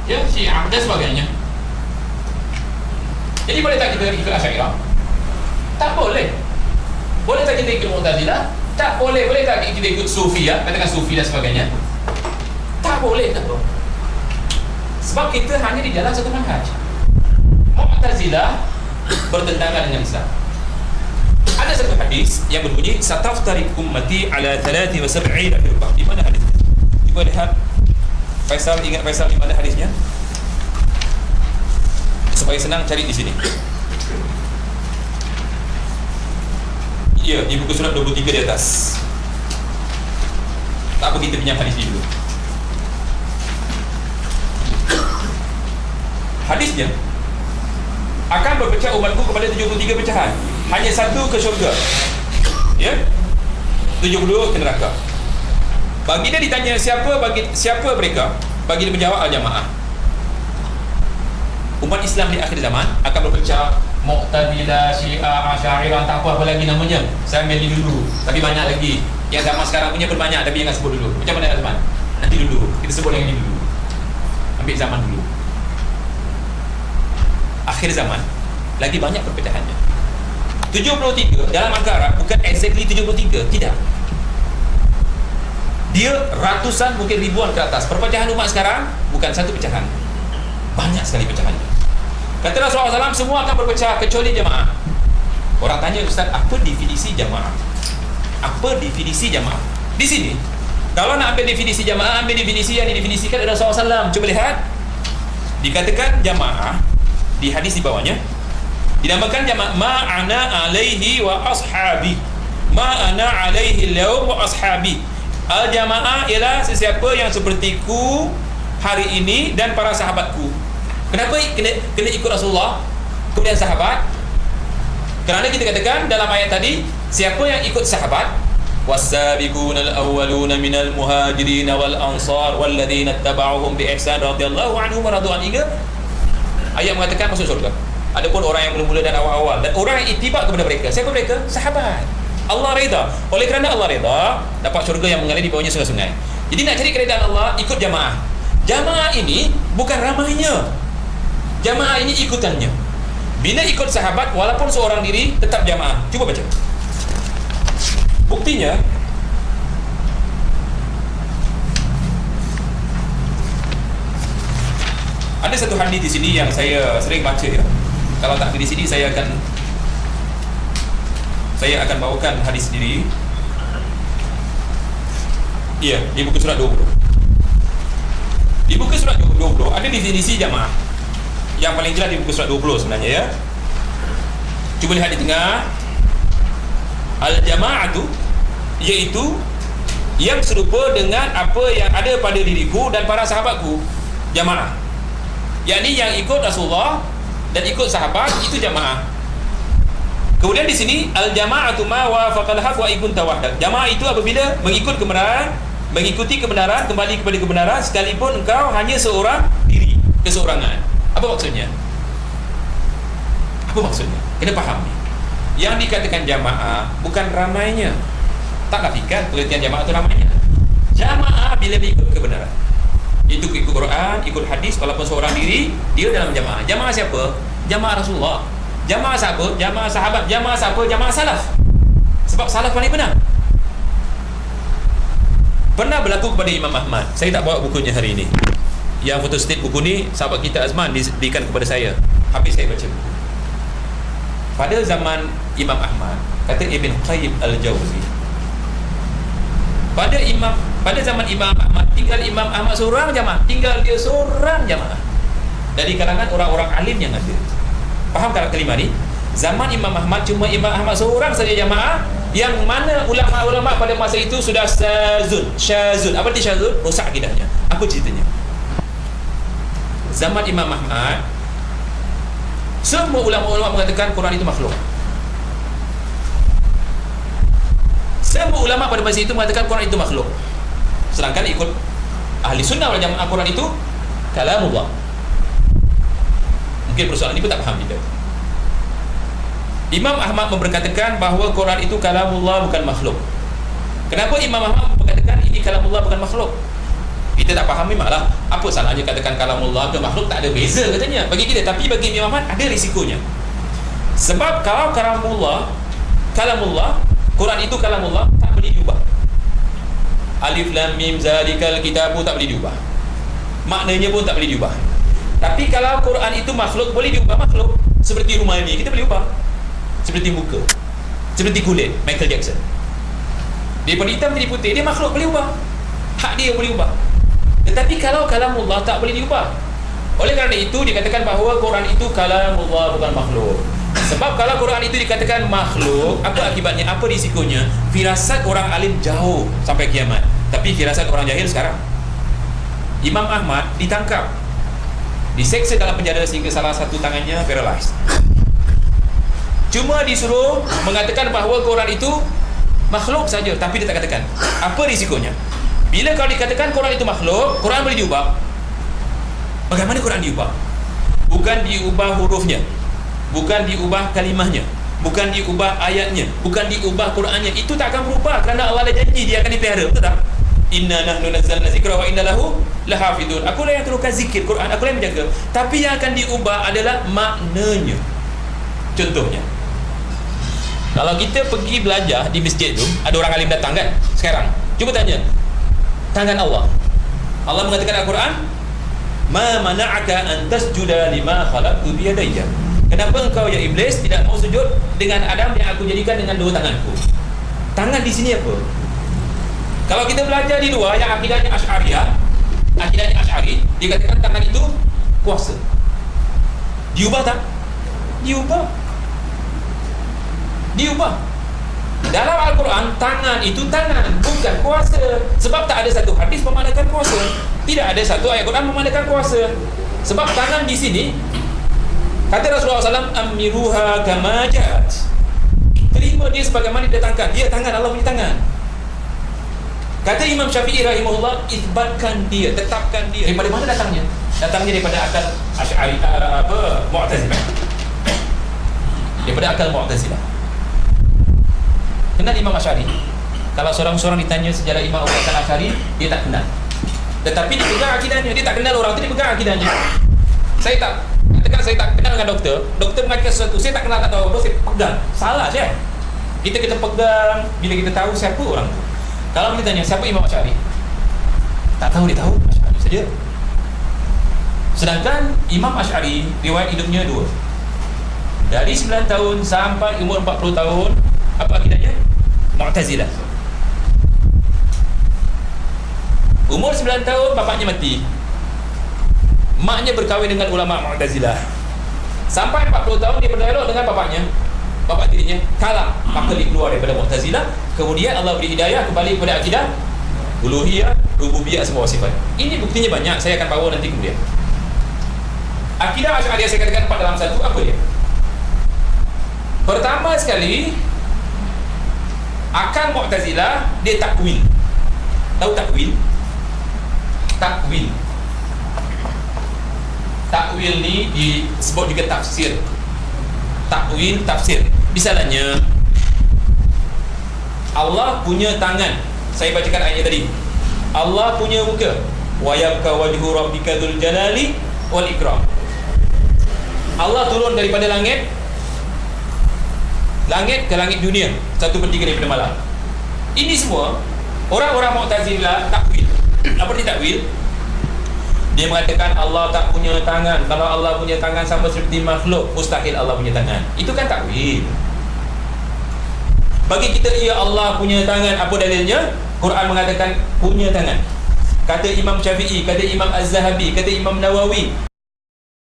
ya, Syiah dan sebagainya. Jadi boleh tak kita ikut Asy'ariyah? Tak boleh. Boleh tak kita ikut Mu'tazilah? Tak boleh. Boleh tak kita ikut Sufiyah, katakan Sufi dan sebagainya? Tak boleh, tak boleh. Sebab kita hanya di dalam satu manhaj. Mu'tazilah bertentangan dengan Islam. Ada satu hadis yang berbunyi sataftarik ummati ala 73 firqah. Di mana hadisnya? Cuba lihat. Faisal, ingat Faisal di mana hadisnya? Supaya senang cari di sini. Ya, di buku surat 23 di atas. Tak apa, kita pinjam hadis ini dulu. Hadisnya akan berpecah umatku kepada 73 pecahan. Hanya satu ke syurga, ya, 72 ke neraka. Bagi dia ditanya siapa mereka, bagi dia menjawab al-jamaah. Umat Islam di akhir zaman akan berpecah Mu'tazilah, Syiah, Asy'ariyah, tak apa lagi namanya. Saya ambil dulu, tapi banyak lagi. Yang zaman sekarang punya berbanyak, tapi jangan sebut dulu. Macam mana zaman? Nanti dulu, kita sebut yang ini dulu. Ambil zaman dulu. Akhir zaman lagi banyak perpecahannya. 73 dalam angka Arab bukan exactly 73, tidak. Dia ratusan, mungkin ribuan ke atas. Perpecahan umat sekarang bukan satu pecahan, banyak sekali pecahannya. Kata Rasulullah SAW, semua akan berpecah kecuali jamaah. Orang tanya, Ustaz, apa definisi jamaah? Apa definisi jamaah? Di sini, kalau nak ambil definisi jamaah, ambil definisi yang didefinisikan oleh Rasulullah SAW. Cuba lihat, dikatakan jamaah di hadis di bawahnya, dinamakan jamaah ma'ana alaihi wa ashabi. Ma'ana alaihi al-yawm wa ashabi. Al-jamaah ialah sesiapa yang sepertiku hari ini dan para sahabatku. Kenapa kena ikut Rasulullah kemudian sahabat? Kerana kita katakan dalam ayat tadi, siapa yang ikut sahabat, was-sabiqunal awwaluna minal muhajirin wal ansar walladzina ittaba'uhum bi ihsan radhiyallahu anhum wa radu an, hingga ayat mengatakan masuk syurga. Adapun orang yang mula-mula dan awal-awal dan orang yang ittiba kepada mereka, siapa mereka? Sahabat. Allah redha. Oleh kerana Allah redha, dapat syurga yang mengalir di bawahnya sungai-sungai. Jadi nak cari keredaan Allah, ikut jamaah. Jamaah ini bukan ramainya. Jamaah ini ikutannya. Bila ikut sahabat, walaupun seorang diri, tetap jamaah. Cuba baca. Buktinya, ada satu hadis di sini yang saya sering baca, ya. Kalau tak di sini saya akan bawakan hadis sendiri. Ya, di buku surat 20. Di buku surat 20 ada definisi jamaah. Yang paling jelas di buku surat 20 sebenarnya, ya. Cuba lihat di tengah. Al-jama'atu, iaitu yang serupa dengan apa yang ada pada diriku dan para sahabatku. Jamaah, yakni yang ikut Rasulullah dan ikut sahabat, itu jamaah. Kemudian di sini al-jama'atu ma wafaqal haq wa ikun tawahdak. Jamaah itu apabila mengikuti kebenaran, kembali kepada kebenaran, sekalipun engkau hanya seorang diri, keseorangan. Apa maksudnya? Apa maksudnya? Kena faham ni. Yang dikatakan jamaah bukan ramainya. Tak nafikan pengertian jamaah itu ramainya. Jamaah bila mengikut kebenaran, itu ikut Quran, ikut hadis, walaupun seorang diri, dia dalam jamaah. Jamaah siapa? Jamaah Rasulullah. Jamaah siapa? Jamaah sahabat. Jamaah siapa? Jamaah salaf. Sebab salaf paling benar. Pernah berlaku kepada Imam Ahmad. Saya tak bawa bukunya hari ini. Yang fotostat buku ni sahabat kita Azman diberikan kepada saya. Habis saya baca buku. Pada zaman Imam Ahmad, kata Ibn Qayyim Al-Jauzi, pada zaman Imam Ahmad, tinggal Imam Ahmad seorang jamaah, tinggal dia seorang jamaah dari kalangan orang-orang alim yang ada. Faham tak kalimah ni? Zaman Imam Ahmad cuma Imam Ahmad seorang saja jamaah, yang mana ulama-ulama pada masa itu sudah syazun. Apa arti syazun? Rosak akidahnya. Apa ceritanya? Zaman Imam Ahmad, semua ulama-ulama mengatakan Quran itu makhluk. Semua ulama pada masa itu mengatakan Quran itu makhluk. Sedangkan ikut ahli sunnah wal jamaah, Quran itu kalamullah. Mungkin persoalan ini pun tak faham kita. Imam Ahmad memperkatakan bahawa Quran itu kalamullah, bukan makhluk. Kenapa Imam Ahmad memperkatakan ini kalamullah bukan makhluk? Kita tak faham memanglah apa salahnya katakan kalamullah ke makhluk, tak ada beza katanya bagi kita. Tapi bagi Imam Ahmad ada risikonya. Sebab kalau kalamullah, Quran itu kalamullah, tak boleh diubah. Alif lam mim zalikal kitabu tak boleh diubah. Maknanya pun tak boleh diubah. Tapi kalau Quran itu makhluk, boleh diubah makhluk. Seperti rumah ini kita boleh ubah. Seperti muka, seperti kulit Michael Jackson. Daripada hitam jadi putih, dia makhluk, boleh ubah. Hak dia boleh ubah. Tetapi kalau kalamullah tak boleh diubah. Oleh kerana itu dikatakan bahawa Quran itu kalamullah, bukan makhluk. Sebab kalau Quran itu dikatakan makhluk, apa akibatnya, apa risikonya? Firasat orang alim jauh sampai kiamat, tapi firasat orang jahil sekarang. Imam Ahmad ditangkap, diseksa dalam penjara sehingga salah satu tangannya paralyzed. Cuma disuruh mengatakan bahawa Quran itu makhluk saja, tapi dia tak katakan. Apa risikonya? Bila kalau dikatakan Quran itu makhluk, Quran boleh diubah. Bagaimana Quran diubah? Bukan diubah hurufnya, bukan diubah kalimahnya, bukan diubah ayatnya, bukan diubah Qurannya. Itu tak akan berubah kerana Allah dah janji dia akan dipelihara, betul tak? Inna nahnu nazzalna zikra wa inna lahu lahafidun. Aku lah yang turunkan zikir Quran, aku lah yang menjaga. Tapi yang akan diubah adalah maknanya. Contohnya, kalau kita pergi belajar di masjid tu, ada orang alim datang kan sekarang, cuba tanya tangan Allah. Allah mengatakan Al-Quran, ma mana'aka an tasjuda lima khalaqtu bi yadayya. Kenapa engkau ya iblis tidak mau sujud dengan Adam yang aku jadikan dengan dua tanganku? Tangan di sini apa? Kalau kita belajar di luar yang akidahnya Asy'ariyah, akidahnya Asy'ari, dikatakan tangan itu kuasa. Diubah tak? Diubah. Dalam Al-Quran, tangan itu tangan, bukan kuasa. Sebab tak ada satu hadis memandangkan kuasa. Tidak ada satu ayat Quran memandangkan kuasa. Sebab tangan di sini, kata Rasulullah SAW, amiruha kama ja'at. Terima dia sebagaimana didatangkan. Dia tangan, Allah punya tangan. Kata Imam Syafi'i rahimahullah, isbatkan dia, tetapkan dia. Daripada mana datangnya? Datangnya daripada akal Asy'ari, Mu'tazilah. Daripada akal Mu'tazilah. Kenal Imam Asy'ari? Kalau seorang-seorang ditanya sejarah Imam Abu Hasan Asy'ari, dia tak kenal. Tetapi dia pegang akidahnya. Dia tak kenal orang tu, dia pegang akidahnya. Saya tak kenal dengan doktor. Doktor mengatakan sesuatu, saya tak kenal, tak tahu apa, saya pegang. Salah je. Kita pegang bila kita tahu siapa orang tu. Kalau kita tanya siapa Imam Asy'ari, tak tahu, dia tahu Asy'ari saja. Sedangkan Imam Asy'ari riwayat hidupnya 2. Dari 9 tahun sampai umur 40 tahun, apa akidahnya? Mu'tazilah. Umur 9 tahun bapaknya mati, maknya berkahwin dengan ulama Mu'tazilah. Sampai 40 tahun dia berdialog dengan bapaknya, bapak dirinya kalah, maka dia keluar daripada Mu'tazilah. Kemudian Allah beri hidayah kembali kepada akidah uluhiyah, rububiyah, semua sifat. Ini buktinya banyak, saya akan bawa nanti kemudian. Akidah Asy'ariyah saya katakan 4 dalam 1, apa dia? Pertama sekali, akal Mu'tazilah dia takwil. Tahu takwil? Takwil ni disebut juga tafsir. Takwil, tafsir. Misalnya, Allah punya tangan. Saya bacakan ayatnya tadi. Allah punya muka. Wa yabqa wajhu rabbika dzul jalali wal ikram. Allah turun daripada langit ke langit dunia 1/3 daripada malam. Ini semua orang-orang Mu'tazilah takwil. Apa dia takwil? Dia mengatakan Allah tak punya tangan. Kalau Allah punya tangan sama seperti makhluk, mustahil Allah punya tangan. Itu kan takwil. Bagi kita, ya Allah punya tangan. Apa dalilnya? Quran mengatakan punya tangan. Kata Imam Syafi'i, kata Imam Az-Zahabi, kata Imam Nawawi,